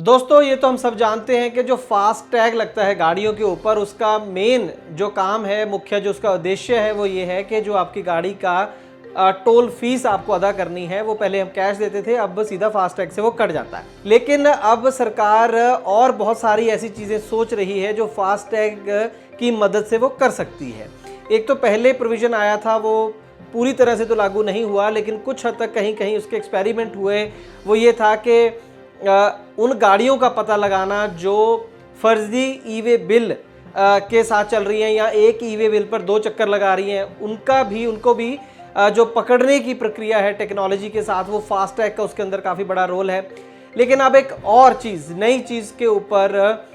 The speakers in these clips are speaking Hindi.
दोस्तों ये तो हम सब जानते हैं कि जो फास्ट टैग लगता है गाड़ियों के ऊपर, उसका मेन जो काम है, मुख्य जो उसका उद्देश्य है वो ये है कि जो आपकी गाड़ी का टोल फीस आपको अदा करनी है, वो पहले हम कैश देते थे, अब सीधा फास्ट टैग से वो कट जाता है। लेकिन अब सरकार और बहुत सारी ऐसी चीज़ें सोच रही है जो फास्ट टैग की मदद से वो कर सकती है। एक तो पहले प्रोविज़न आया था, वो पूरी तरह से तो लागू नहीं हुआ, लेकिन कुछ हद तक कहीं कहीं उसके एक्सपेरिमेंट हुए। वो ये था कि उन गाड़ियों का पता लगाना जो फर्जी ई-वे बिल के साथ चल रही हैं या एक ई-वे बिल पर 2 चक्कर लगा रही हैं, उनको भी जो पकड़ने की प्रक्रिया है टेक्नोलॉजी के साथ, वो फास्ट टैग का उसके अंदर काफ़ी बड़ा रोल है। लेकिन अब एक और चीज़, नई चीज़ के ऊपर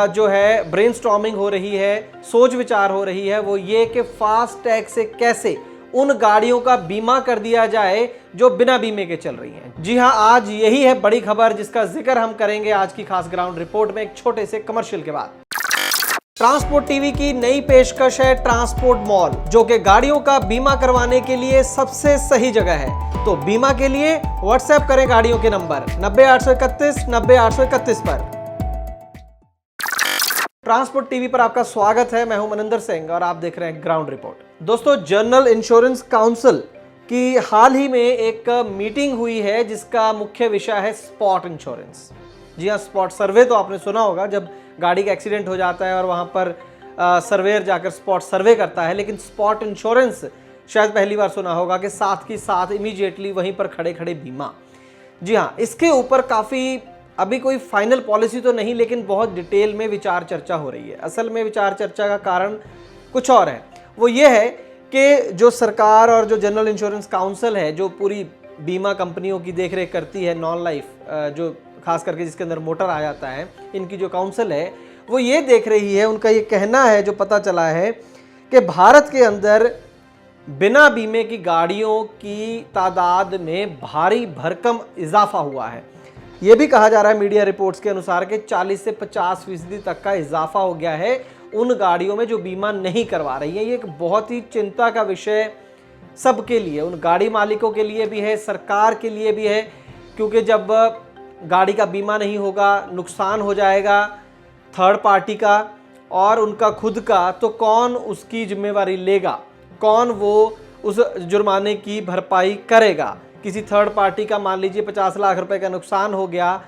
जो है ब्रेनस्टॉर्मिंग हो रही है, सोच विचार हो रही है, वो ये कि फास्ट टैग से कैसे उन गाड़ियों का बीमा कर दिया जाए जो बिना बीमे के चल रही हैं। जी हां, आज यही है बड़ी खबर जिसका जिक्र हम करेंगे आज की खास ग्राउंड रिपोर्ट में, एक छोटे से कमर्शियल के बाद। ट्रांसपोर्ट टीवी की नई पेशकश है ट्रांसपोर्ट मॉल, जो कि गाड़ियों का बीमा करवाने के लिए सबसे सही जगह है। तो बीमा के लिए व्हाट्सएप करें गाड़ियों के नंबर 90 831 90 831 पर। ट्रांसपोर्ट टीवी पर आपका स्वागत है। मैं हूं मनिंदर सिंह और आप देख रहे हैं ग्राउंड रिपोर्ट। दोस्तों, जनरल इंश्योरेंस काउंसिल की हाल ही में एक मीटिंग हुई है जिसका मुख्य विषय है स्पॉट इंश्योरेंस। जी हाँ, स्पॉट सर्वे तो आपने सुना होगा, जब गाड़ी का एक्सीडेंट हो जाता है और वहां पर सर्वेयर जाकर स्पॉट सर्वे करता है। लेकिन स्पॉट इंश्योरेंस शायद पहली बार सुना होगा कि साथ की साथ इमीडिएटली वहीं पर खड़े खड़े बीमा। जी हाँ, इसके ऊपर काफ़ी अभी कोई फाइनल पॉलिसी तो नहीं, लेकिन बहुत डिटेल में विचार चर्चा हो रही है। असल में विचार चर्चा का कारण कुछ और है। वो ये है कि जो सरकार और जो जनरल इंश्योरेंस काउंसिल है, जो पूरी बीमा कंपनियों की देखरेख करती है, नॉन लाइफ जो खास करके जिसके अंदर मोटर आ जाता है, इनकी जो काउंसिल है वो ये देख रही है, उनका ये कहना है, जो पता चला है कि भारत के अंदर बिना बीमे की गाड़ियों की तादाद में भारी भरकम इजाफा हुआ है। ये भी कहा जा रहा है मीडिया रिपोर्ट्स के अनुसार कि 40 से 50% तक का इजाफा हो गया है उन गाड़ियों में जो बीमा नहीं करवा रही है। ये एक बहुत ही चिंता का विषय सबके लिए, उन गाड़ी मालिकों के लिए भी है, सरकार के लिए भी है, क्योंकि जब गाड़ी का बीमा नहीं होगा, नुकसान हो जाएगा थर्ड पार्टी का और उनका खुद का, तो कौन उसकी जिम्मेवारी लेगा, कौन वो उस जुर्माने की भरपाई करेगा। किसी थर्ड पार्टी का मान लीजिए 50 लाख रुपए का नुकसान हो गया,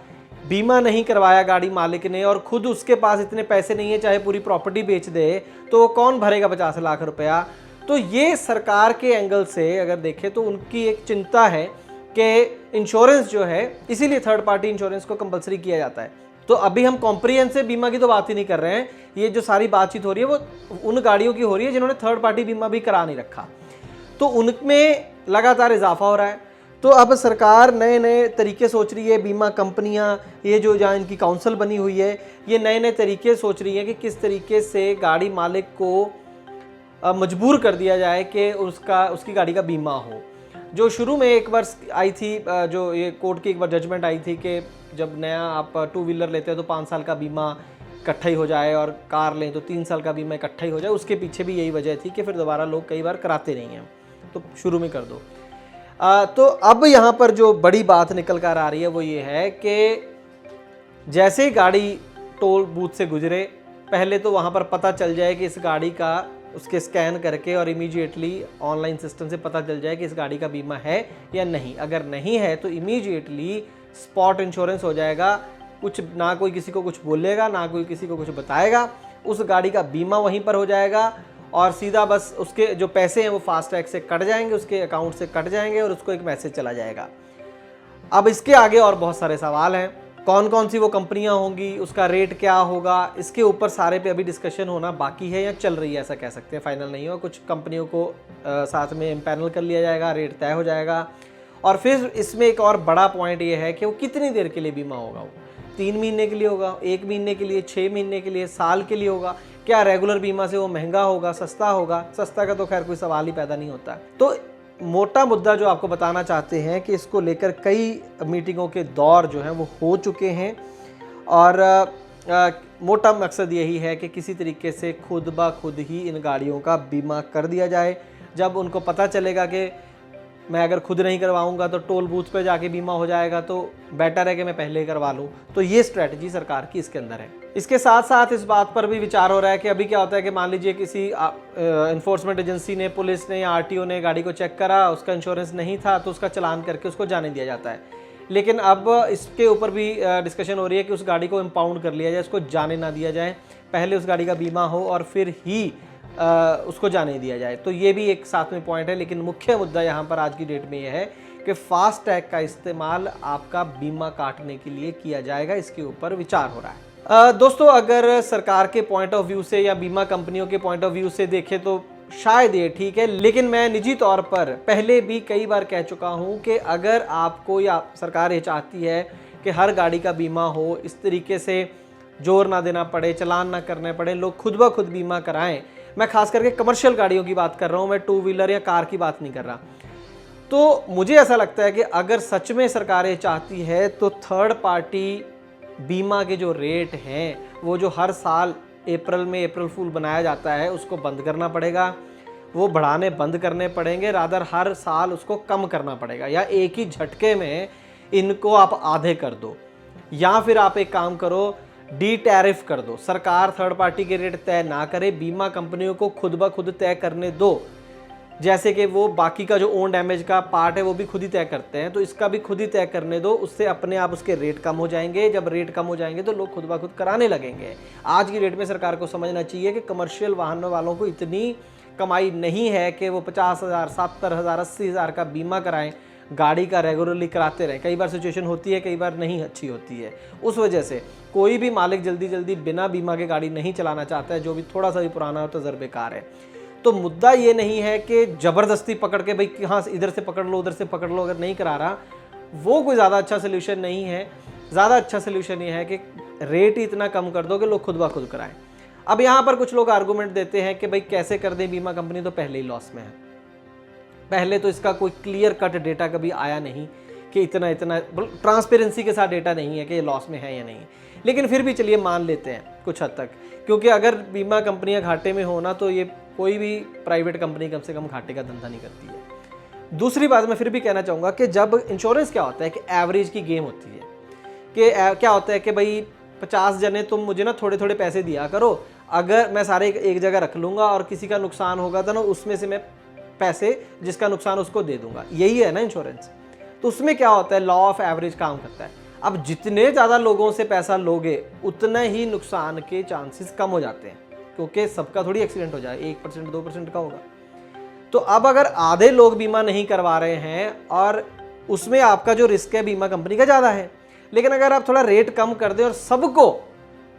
बीमा नहीं करवाया गाड़ी मालिक ने और खुद उसके पास इतने पैसे नहीं है, चाहे पूरी प्रॉपर्टी बेच दे, तो कौन भरेगा 50 लाख रुपया। तो ये सरकार के एंगल से अगर देखें तो उनकी एक चिंता है कि इंश्योरेंस जो है, इसीलिए थर्ड पार्टी इंश्योरेंस को कंपलसरी किया जाता है। तो अभी हम कॉम्प्रिहेंसिव बीमा की तो बात ही नहीं कर रहे हैं, ये जो सारी बातचीत हो रही है वो उन गाड़ियों की हो रही है जिन्होंने थर्ड पार्टी बीमा भी करा नहीं रखा, तो उनमें लगातार इजाफा हो रहा है। तो अब सरकार नए नए तरीके सोच रही है, बीमा कंपनियां, ये जो जहाँ इनकी काउंसिल बनी हुई है, ये नए नए तरीके सोच रही है कि किस तरीके से गाड़ी मालिक को मजबूर कर दिया जाए कि उसकी गाड़ी का बीमा हो। जो शुरू में एक बार आई थी, जो ये कोर्ट की एक बार जजमेंट आई थी कि जब नया आप 2 व्हीलर लेते हैं तो 5 साल का बीमा इकट्ठा ही हो जाए और कार लें तो 3 साल का बीमा इकट्ठा ही हो जाए। उसके पीछे भी यही वजह थी कि फिर दोबारा लोग कई बार कराते नहीं हैं, तो शुरू में कर दो। तो अब यहाँ पर जो बड़ी बात निकल कर आ रही है वो ये है कि जैसे ही गाड़ी टोल बूथ से गुजरे, पहले तो वहाँ पर पता चल जाए कि इस गाड़ी का, उसके स्कैन करके और इमीडिएटली ऑनलाइन सिस्टम से पता चल जाए कि इस गाड़ी का बीमा है या नहीं। अगर नहीं है तो इमीडिएटली स्पॉट इंश्योरेंस हो जाएगा, कुछ ना कोई किसी को कुछ बोलेगा, ना कोई किसी को कुछ बताएगा, उस गाड़ी का बीमा वहीं पर हो जाएगा और सीधा बस उसके जो पैसे हैं वो फास्ट टैग से कट जाएंगे, उसके अकाउंट से कट जाएंगे और उसको एक मैसेज चला जाएगा। अब इसके आगे और बहुत सारे सवाल हैं, कौन कौन सी वो कंपनियां होंगी, उसका रेट क्या होगा, इसके ऊपर सारे पे अभी डिस्कशन होना बाकी है या चल रही है, ऐसा कह सकते हैं, फाइनल नहीं हो। कुछ कंपनियों को साथ में इम्पैनल कर लिया जाएगा, रेट तय हो जाएगा। और फिर इसमें एक और बड़ा पॉइंट ये है कि वो कितनी देर के लिए बीमा होगा, वो 3 महीने के लिए होगा, 1 महीने के लिए, 6 महीने के लिए, साल के लिए होगा, क्या रेगुलर बीमा से वो महंगा होगा, सस्ता होगा? सस्ता का तो खैर कोई सवाल ही पैदा नहीं होता। तो मोटा मुद्दा जो आपको बताना चाहते हैं कि इसको लेकर कई मीटिंगों के दौर जो हैं वो हो चुके हैं और मोटा मकसद यही है कि किसी तरीके से खुद ब खुद ही इन गाड़ियों का बीमा कर दिया जाए। जब उनको पता चलेगा कि मैं अगर खुद नहीं करवाऊंगा तो टोल बूथ पे जाके बीमा हो जाएगा, तो बेटर है कि मैं पहले ही करवा लूँ। तो ये स्ट्रैटेजी सरकार की इसके अंदर है। इसके साथ साथ इस बात पर भी विचार हो रहा है कि अभी क्या होता है कि मान लीजिए किसी इन्फोर्समेंट एजेंसी ने, पुलिस ने या आरटीओ ने गाड़ी को चेक करा, उसका इंश्योरेंस नहीं था तो उसका चालान करके उसको जाने दिया जाता है। लेकिन अब इसके ऊपर भी डिस्कशन हो रही है कि उस गाड़ी को इम्पाउंड कर लिया जाए, उसको जाने ना दिया जाए, पहले उस गाड़ी का बीमा हो और फिर ही उसको जाने दिया जाए। तो ये भी एक साथ में पॉइंट है। लेकिन मुख्य मुद्दा यहाँ पर आज की डेट में यह है कि फास्ट टैग का इस्तेमाल आपका बीमा काटने के लिए किया जाएगा, इसके ऊपर विचार हो रहा है। दोस्तों, अगर सरकार के पॉइंट ऑफ व्यू से या बीमा कंपनियों के पॉइंट ऑफ व्यू से देखें तो शायद ये ठीक है, लेकिन मैं निजी तौर पर पहले भी कई बार कह चुका हूँ कि अगर आपको या सरकार ये चाहती है कि हर गाड़ी का बीमा हो, इस तरीके से जोर ना देना पड़े, चालान ना करने पड़े, लोग खुद ब खुद बीमा कराएं। मैं खास करके कमर्शियल गाड़ियों की बात कर रहा हूँ, मैं टू व्हीलर या कार की बात नहीं कर रहा। तो मुझे ऐसा लगता है कि अगर सच में सरकार ये चाहती है तो थर्ड पार्टी बीमा के जो रेट हैं, वो जो हर साल अप्रैल में अप्रैल फूल बनाया जाता है, उसको बंद करना पड़ेगा, वो बढ़ाने बंद करने पड़ेंगे, रादर हर साल उसको कम करना पड़ेगा, या एक ही झटके में इनको आप आधे कर दो, या फिर आप एक काम करो, डी टैरिफ कर दो। सरकार थर्ड पार्टी के रेट तय ना करे, बीमा कंपनियों को खुद ब खुद तय करने दो। जैसे कि वो बाकी का जो ओन डैमेज का पार्ट है वो भी खुद ही तय करते हैं, तो इसका भी खुद ही तय करने दो। उससे अपने आप उसके रेट कम हो जाएंगे। जब रेट कम हो जाएंगे तो लोग खुद ब खुद कराने लगेंगे। आज की डेट में सरकार को समझना चाहिए कि कमर्शियल वाहनों वालों को इतनी कमाई नहीं है कि वो 50,000, 70,000, 80,000 का बीमा कराएं, गाड़ी का रेगुलरली कराते रहें। कई बार सिचुएशन होती है, कई बार नहीं अच्छी होती है। उस वजह से कोई भी मालिक जल्दी जल्दी बिना बीमा के गाड़ी नहीं चलाना चाहता है, जो भी थोड़ा सा भी पुराना हो तो तजर्बेकार है। तो मुद्दा ये नहीं है कि ज़बरदस्ती पकड़ के भाई हाँ इधर से पकड़ लो, उधर से पकड़ लो, अगर नहीं करा रहा वो कोई ज़्यादा अच्छा सोल्यूशन नहीं है। ज़्यादा अच्छा सोल्यूशन ये है कि रेट ही इतना कम कर दो कि लोग खुद ब खुद कराएं। अब यहाँ पर कुछ लोग आर्गूमेंट देते हैं कि भाई कैसे कर दें, बीमा कंपनी तो पहले ही लॉस में है, पहले तो इसका कोई क्लियर कट डेटा कभी आया नहीं कि इतना ट्रांसपेरेंसी के साथ डेटा नहीं है कि ये लॉस में है या नहीं। लेकिन फिर भी चलिए मान लेते हैं कुछ हद तक, क्योंकि अगर बीमा कंपनियां घाटे में हो ना तो ये कोई भी प्राइवेट कंपनी कम से कम घाटे का धंधा नहीं करती है। दूसरी बात मैं फिर भी कहना चाहूँगा कि जब इंश्योरेंस क्या होता है कि एवरेज की गेम होती है, कि क्या होता है कि भाई 50 जने तुम मुझे ना थोड़े थोड़े पैसे दिया करो, अगर मैं सारे एक जगह रख लूँगा और किसी का नुकसान होगा तो ना उसमें से मैं पैसे जिसका नुकसान उसको दे दूंगा। यही है ना इंश्योरेंस। तो उसमें क्या होता है, लॉ ऑफ एवरेज काम करता है। अब जितने ज़्यादा लोगों से पैसा लोगे उतना ही नुकसान के चांसेस कम हो जाते हैं, क्योंकि सबका थोड़ी एक्सीडेंट हो जाए, 1% 2% का होगा। तो अब अगर आधे लोग बीमा नहीं करवा रहे हैं और उसमें आपका जो रिस्क है बीमा कंपनी का ज़्यादा है, लेकिन अगर आप थोड़ा रेट कम कर दें और सबको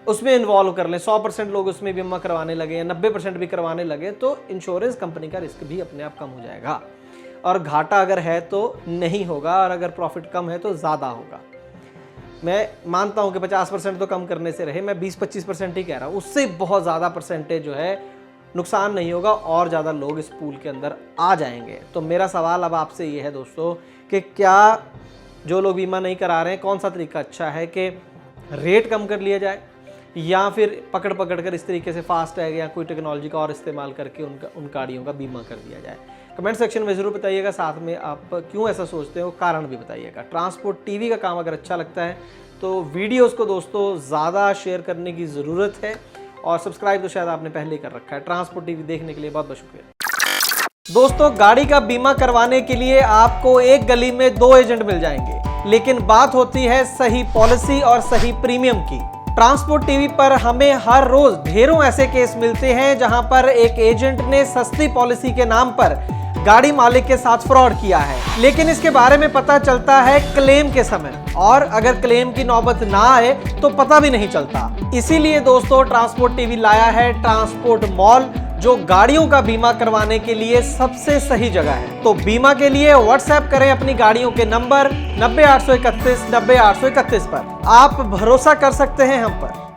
उसमें इन्वॉल्व कर लें, 100% लोग उसमें बीमा करवाने लगे या 90% भी करवाने लगे, तो इंश्योरेंस कंपनी का रिस्क भी अपने आप कम हो जाएगा। और घाटा अगर है तो नहीं होगा, और अगर प्रॉफिट कम है तो ज़्यादा होगा। मैं मानता हूं कि 50% तो कम करने से रहे, मैं 20-25% ही कह रहा हूं, उससे बहुत ज़्यादा परसेंटेज जो है नुकसान नहीं होगा और ज़्यादा लोग इस पूल के अंदर आ जाएंगे। तो मेरा सवाल अब आपसे ये है दोस्तों कि क्या जो लोग बीमा नहीं करा रहे हैं, कौन सा तरीका अच्छा है कि रेट कम कर लिया जाए या फिर पकड़ कर इस तरीके से फास्ट टैग या कोई टेक्नोलॉजी का और इस्तेमाल करके उन गाड़ियों का बीमा कर दिया जाए। कमेंट सेक्शन में ज़रूर बताइएगा, साथ में आप क्यों ऐसा सोचते हो कारण भी बताइएगा। ट्रांसपोर्ट टीवी का काम अगर अच्छा लगता है तो वीडियोस को दोस्तों ज़्यादा शेयर करने की ज़रूरत है, और सब्सक्राइब तो शायद आपने पहले ही कर रखा है। ट्रांसपोर्ट टीवी देखने के लिए बहुत बहुत शुक्रिया। दोस्तों, गाड़ी का बीमा करवाने के लिए आपको एक गली में 2 एजेंट मिल जाएंगे, लेकिन बात होती है सही पॉलिसी और सही प्रीमियम की। ट्रांसपोर्ट टीवी पर हमें हर रोज ढेरों ऐसे केस मिलते हैं जहां पर एक एजेंट ने सस्ती पॉलिसी के नाम पर गाड़ी मालिक के साथ फ्रॉड किया है, लेकिन इसके बारे में पता चलता है क्लेम के समय, और अगर क्लेम की नौबत ना आए तो पता भी नहीं चलता। इसीलिए दोस्तों ट्रांसपोर्ट टीवी लाया है ट्रांसपोर्ट मॉल, जो गाड़ियों का बीमा करवाने के लिए सबसे सही जगह है। तो बीमा के लिए व्हाट्सएप करें अपनी गाड़ियों के नंबर 90 831 90 831 पर। आप भरोसा कर सकते हैं हम पर।